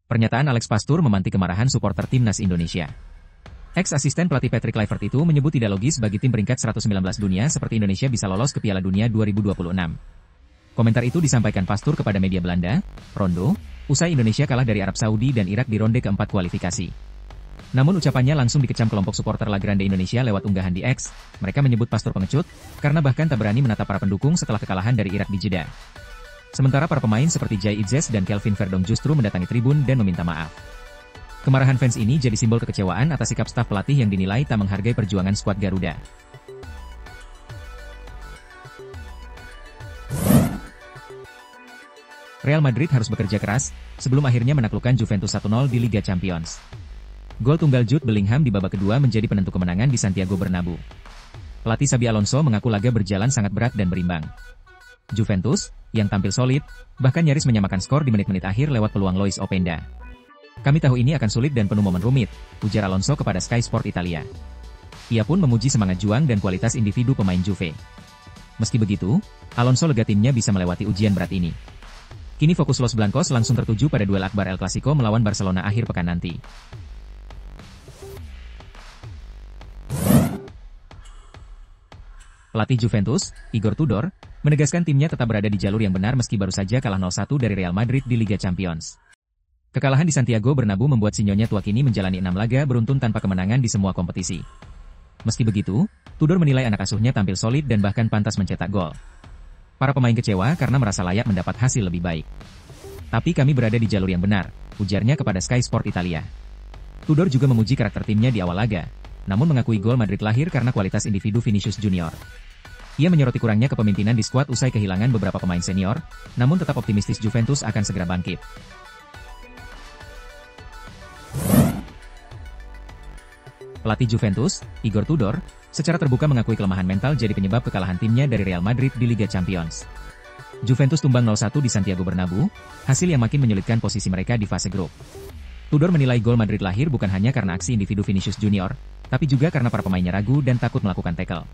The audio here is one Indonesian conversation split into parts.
Pernyataan Alex Pastur memantik kemarahan supporter timnas Indonesia. Ex-asisten pelatih Patrick Kluivert itu menyebut tidak logis bagi tim peringkat 119 dunia seperti Indonesia bisa lolos ke Piala Dunia 2026. Komentar itu disampaikan Pastur kepada media Belanda, Rondo, usai Indonesia kalah dari Arab Saudi dan Irak di ronde keempat kualifikasi. Namun ucapannya langsung dikecam kelompok supporter La Grande Indonesia lewat unggahan di X. Mereka menyebut Pastur pengecut, karena bahkan tak berani menatap para pendukung setelah kekalahan dari Irak di Jeddah. Sementara para pemain seperti Jai Itzes dan Kelvin Verdong justru mendatangi tribun dan meminta maaf. Kemarahan fans ini jadi simbol kekecewaan atas sikap staf pelatih yang dinilai tak menghargai perjuangan skuad Garuda. Real Madrid harus bekerja keras, sebelum akhirnya menaklukkan Juventus 1-0 di Liga Champions. Gol tunggal Jude Bellingham di babak kedua menjadi penentu kemenangan di Santiago Bernabeu. Pelatih Xabi Alonso mengaku laga berjalan sangat berat dan berimbang. Juventus, yang tampil solid, bahkan nyaris menyamakan skor di menit-menit akhir lewat peluang Lois Openda. Kami tahu ini akan sulit dan penuh momen rumit, ujar Alonso kepada Sky Sport Italia. Ia pun memuji semangat juang dan kualitas individu pemain Juve. Meski begitu, Alonso lega timnya bisa melewati ujian berat ini. Kini fokus Los Blancos langsung tertuju pada duel akbar El Clasico melawan Barcelona akhir pekan nanti. Pelatih Juventus, Igor Tudor, menegaskan timnya tetap berada di jalur yang benar meski baru saja kalah 0-1 dari Real Madrid di Liga Champions. Kekalahan di Santiago Bernabeu membuat si Nyonya tua kini menjalani 6 laga beruntun tanpa kemenangan di semua kompetisi. Meski begitu, Tudor menilai anak asuhnya tampil solid dan bahkan pantas mencetak gol. Para pemain kecewa karena merasa layak mendapat hasil lebih baik. Tapi kami berada di jalur yang benar, ujarnya kepada Sky Sport Italia. Tudor juga memuji karakter timnya di awal laga, namun mengakui gol Madrid lahir karena kualitas individu Vinicius Junior. Ia menyoroti kurangnya kepemimpinan di skuad usai kehilangan beberapa pemain senior, namun tetap optimistis Juventus akan segera bangkit. Pelatih Juventus, Igor Tudor, secara terbuka mengakui kelemahan mental jadi penyebab kekalahan timnya dari Real Madrid di Liga Champions. Juventus tumbang 0-1 di Santiago Bernabeu, hasil yang makin menyulitkan posisi mereka di fase grup. Tudor menilai gol Madrid lahir bukan hanya karena aksi individu Vinicius Junior, tapi juga karena para pemainnya ragu dan takut melakukan tackle.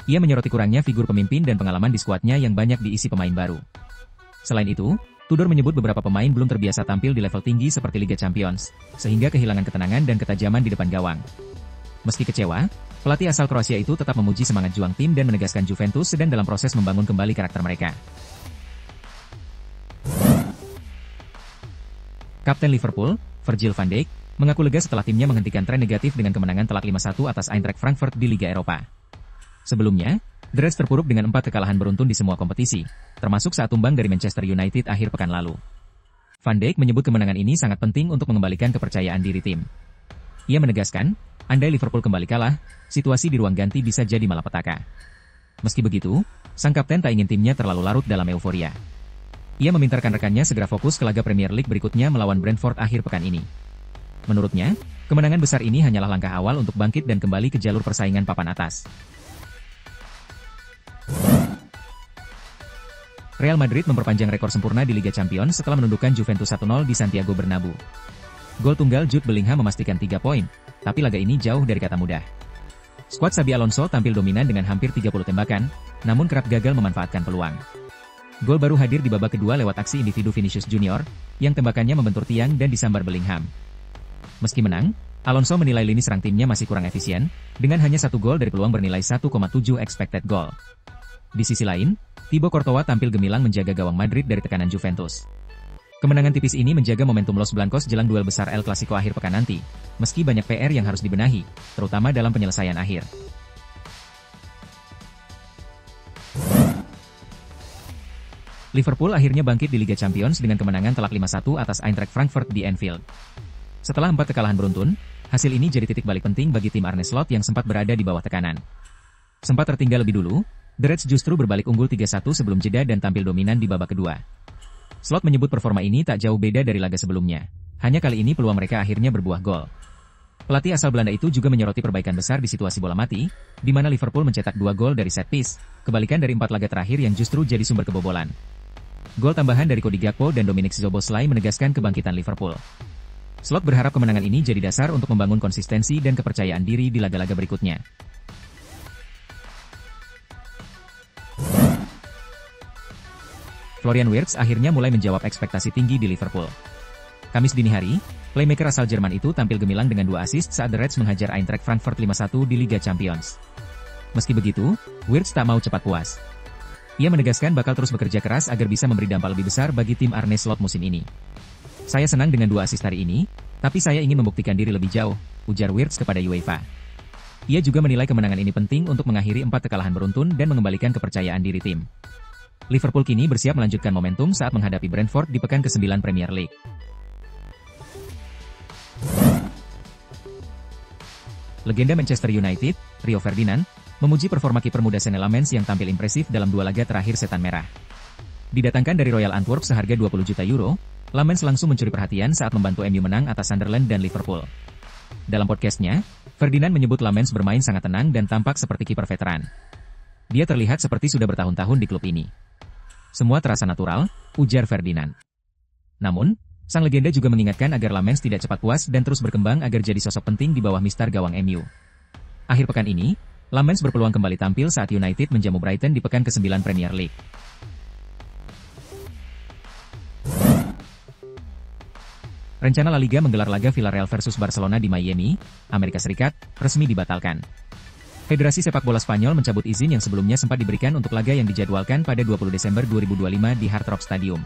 Ia menyoroti kurangnya figur pemimpin dan pengalaman di skuadnya yang banyak diisi pemain baru. Selain itu, Tudor menyebut beberapa pemain belum terbiasa tampil di level tinggi seperti Liga Champions, sehingga kehilangan ketenangan dan ketajaman di depan gawang. Meski kecewa, pelatih asal Kroasia itu tetap memuji semangat juang tim dan menegaskan Juventus sedang dalam proses membangun kembali karakter mereka. Kapten Liverpool, Virgil van Dijk, mengaku lega setelah timnya menghentikan tren negatif dengan kemenangan telak 5-1 atas Eintracht Frankfurt di Liga Eropa. Sebelumnya, The Reds terpuruk dengan 4 kekalahan beruntun di semua kompetisi, termasuk saat tumbang dari Manchester United akhir pekan lalu. Van Dijk menyebut kemenangan ini sangat penting untuk mengembalikan kepercayaan diri tim. Ia menegaskan, andai Liverpool kembali kalah, situasi di ruang ganti bisa jadi malapetaka. Meski begitu, sang kapten tak ingin timnya terlalu larut dalam euforia. Ia meminta rekan-rekannya segera fokus ke laga Premier League berikutnya melawan Brentford akhir pekan ini. Menurutnya, kemenangan besar ini hanyalah langkah awal untuk bangkit dan kembali ke jalur persaingan papan atas. Real Madrid memperpanjang rekor sempurna di Liga Champions setelah menundukkan Juventus 1-0 di Santiago Bernabeu. Gol tunggal Jude Bellingham memastikan 3 poin, tapi laga ini jauh dari kata mudah. Skuad Xabi Alonso tampil dominan dengan hampir 30 tembakan, namun kerap gagal memanfaatkan peluang. Gol baru hadir di babak kedua lewat aksi individu Vinicius Junior, yang tembakannya membentur tiang dan disambar Bellingham. Meski menang, Alonso menilai lini serang timnya masih kurang efisien, dengan hanya 1 gol dari peluang bernilai 1,7 expected goal. Di sisi lain, Thibaut Courtois tampil gemilang menjaga gawang Madrid dari tekanan Juventus. Kemenangan tipis ini menjaga momentum Los Blancos jelang duel besar El Clasico akhir pekan nanti, meski banyak PR yang harus dibenahi, terutama dalam penyelesaian akhir. Liverpool akhirnya bangkit di Liga Champions dengan kemenangan telak 5-1 atas Eintracht Frankfurt di Anfield. Setelah 4 kekalahan beruntun, hasil ini jadi titik balik penting bagi tim Arne Slot yang sempat berada di bawah tekanan. Sempat tertinggal lebih dulu, The Reds justru berbalik unggul 3-1 sebelum jeda dan tampil dominan di babak kedua. Slot menyebut performa ini tak jauh beda dari laga sebelumnya. Hanya kali ini peluang mereka akhirnya berbuah gol. Pelatih asal Belanda itu juga menyoroti perbaikan besar di situasi bola mati, di mana Liverpool mencetak 2 gol dari set piece, kebalikan dari 4 laga terakhir yang justru jadi sumber kebobolan. Gol tambahan dari Cody Gakpo dan Dominic Szoboszlai menegaskan kebangkitan Liverpool. Slot berharap kemenangan ini jadi dasar untuk membangun konsistensi dan kepercayaan diri di laga-laga berikutnya. Florian Wirtz akhirnya mulai menjawab ekspektasi tinggi di Liverpool. Kamis dini hari, playmaker asal Jerman itu tampil gemilang dengan 2 assist saat The Reds menghajar Eintracht Frankfurt 5-1 di Liga Champions. Meski begitu, Wirtz tak mau cepat puas. Ia menegaskan bakal terus bekerja keras agar bisa memberi dampak lebih besar bagi tim Arne Slot musim ini. "Saya senang dengan 2 assist hari ini, tapi saya ingin membuktikan diri lebih jauh," ujar Wirtz kepada UEFA. Ia juga menilai kemenangan ini penting untuk mengakhiri 4 kekalahan beruntun dan mengembalikan kepercayaan diri tim. Liverpool kini bersiap melanjutkan momentum saat menghadapi Brentford di pekan ke-9 Premier League. Legenda Manchester United, Rio Ferdinand, memuji performa kiper muda Senne Lammens yang tampil impresif dalam 2 laga terakhir Setan Merah. Didatangkan dari Royal Antwerp seharga 20 juta euro, Lammens langsung mencuri perhatian saat membantu MU menang atas Sunderland dan Liverpool. Dalam podcastnya, Ferdinand menyebut Lammens bermain sangat tenang dan tampak seperti kiper veteran. "Dia terlihat seperti sudah bertahun-tahun di klub ini. Semua terasa natural," ujar Ferdinand. Namun, sang legenda juga mengingatkan agar Lammens tidak cepat puas dan terus berkembang agar jadi sosok penting di bawah mistar gawang MU. Akhir pekan ini, Lammens berpeluang kembali tampil saat United menjamu Brighton di pekan ke-9 Premier League. Rencana La Liga menggelar laga Villarreal versus Barcelona di Miami, Amerika Serikat, resmi dibatalkan. Federasi Sepak Bola Spanyol mencabut izin yang sebelumnya sempat diberikan untuk laga yang dijadwalkan pada 20 Desember 2025 di Hard Rock Stadium.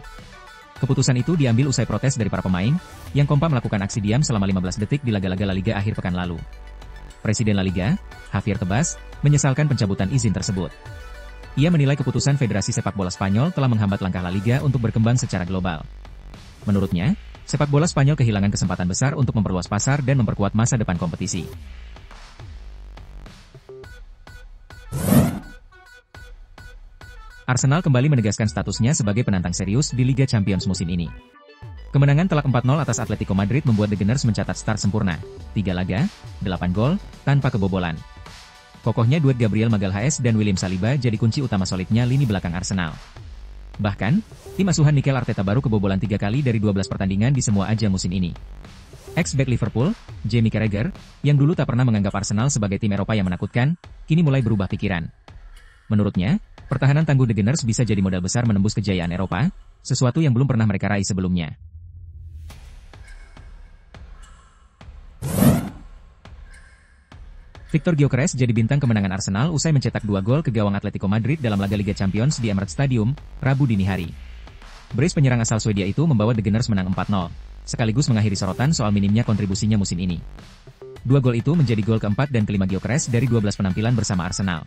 Keputusan itu diambil usai protes dari para pemain, yang kompak melakukan aksi diam selama 15 detik di laga-laga La Liga akhir pekan lalu. Presiden La Liga, Javier Tebas, menyesalkan pencabutan izin tersebut. Ia menilai keputusan Federasi Sepak Bola Spanyol telah menghambat langkah La Liga untuk berkembang secara global. Menurutnya, sepak bola Spanyol kehilangan kesempatan besar untuk memperluas pasar dan memperkuat masa depan kompetisi. Arsenal kembali menegaskan statusnya sebagai penantang serius di Liga Champions musim ini. Kemenangan telak 4-0 atas Atletico Madrid membuat The Gunners mencatat start sempurna, 3 laga, 8 gol, tanpa kebobolan. Kokohnya duet Gabriel Magalhaes dan William Saliba jadi kunci utama solidnya lini belakang Arsenal. Bahkan, tim asuhan Mikel Arteta baru kebobolan 3 kali dari 12 pertandingan di semua ajang musim ini. Ex-back Liverpool, Jamie Carragher, yang dulu tak pernah menganggap Arsenal sebagai tim Eropa yang menakutkan, kini mulai berubah pikiran. Menurutnya, pertahanan tangguh The Gunners bisa jadi modal besar menembus kejayaan Eropa, sesuatu yang belum pernah mereka raih sebelumnya. Victor Gyökeres jadi bintang kemenangan Arsenal usai mencetak 2 gol ke gawang Atletico Madrid dalam laga Liga Champions di Emirates Stadium, Rabu dini hari. Brace penyerang asal Swedia itu membawa The Gunners menang 4-0, sekaligus mengakhiri sorotan soal minimnya kontribusinya musim ini. 2 gol itu menjadi gol keempat dan kelima Gyökeres dari 12 penampilan bersama Arsenal.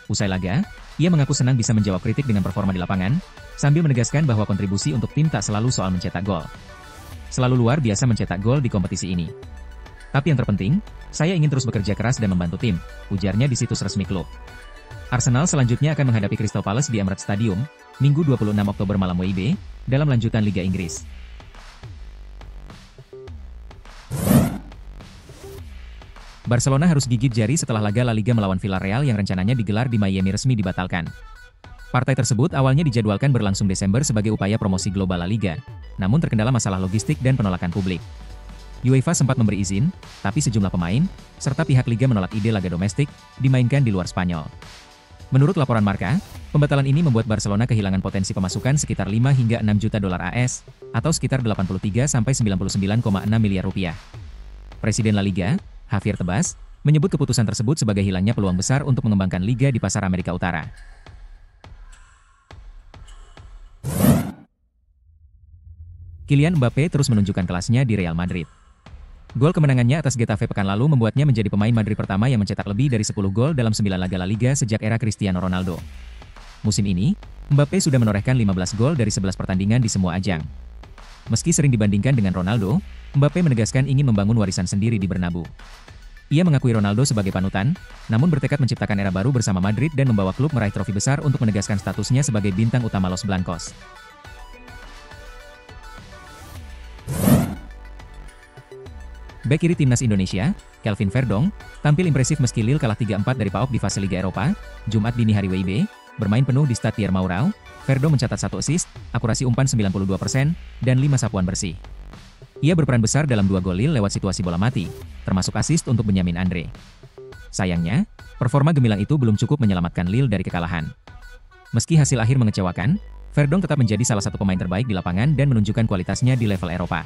Usai laga, ia mengaku senang bisa menjawab kritik dengan performa di lapangan, sambil menegaskan bahwa kontribusi untuk tim tak selalu soal mencetak gol. "Selalu luar biasa mencetak gol di kompetisi ini. Tapi yang terpenting, saya ingin terus bekerja keras dan membantu tim," ujarnya di situs resmi klub. Arsenal selanjutnya akan menghadapi Crystal Palace di Emirates Stadium, Minggu 26 Oktober malam WIB, dalam lanjutan Liga Inggris. Barcelona harus gigit jari setelah laga La Liga melawan Villarreal yang rencananya digelar di Miami resmi dibatalkan. Partai tersebut awalnya dijadwalkan berlangsung Desember sebagai upaya promosi global La Liga, namun terkendala masalah logistik dan penolakan publik. UEFA sempat memberi izin, tapi sejumlah pemain, serta pihak Liga menolak ide laga domestik, dimainkan di luar Spanyol. Menurut laporan Marca, pembatalan ini membuat Barcelona kehilangan potensi pemasukan sekitar 5 hingga 6 juta dolar AS, atau sekitar 83–99,6 miliar rupiah. Presiden La Liga, Javier Tebas, menyebut keputusan tersebut sebagai hilangnya peluang besar untuk mengembangkan Liga di pasar Amerika Utara. Kylian Mbappe terus menunjukkan kelasnya di Real Madrid. Gol kemenangannya atas Getafe pekan lalu membuatnya menjadi pemain Madrid pertama yang mencetak lebih dari 10 gol dalam 9 laga La Liga sejak era Cristiano Ronaldo. Musim ini, Mbappe sudah menorehkan 15 gol dari 11 pertandingan di semua ajang. Meski sering dibandingkan dengan Ronaldo, Mbappe menegaskan ingin membangun warisan sendiri di Bernabeu. Ia mengakui Ronaldo sebagai panutan, namun bertekad menciptakan era baru bersama Madrid dan membawa klub meraih trofi besar untuk menegaskan statusnya sebagai bintang utama Los Blancos. Bek kiri timnas Indonesia, Kelvin Verdong, tampil impresif meski Lille kalah 3-4 dari PAOK di fase Liga Eropa, Jumat dini hari WIB, bermain penuh di Stade Pierre Maurau. Verdong mencatat 1 assist, akurasi umpan 92%, dan 5 sapuan bersih. Ia berperan besar dalam 2 gol Lille lewat situasi bola mati, termasuk assist untuk Benyamin Andre. Sayangnya, performa gemilang itu belum cukup menyelamatkan Lille dari kekalahan. Meski hasil akhir mengecewakan, Verdonk tetap menjadi salah satu pemain terbaik di lapangan dan menunjukkan kualitasnya di level Eropa.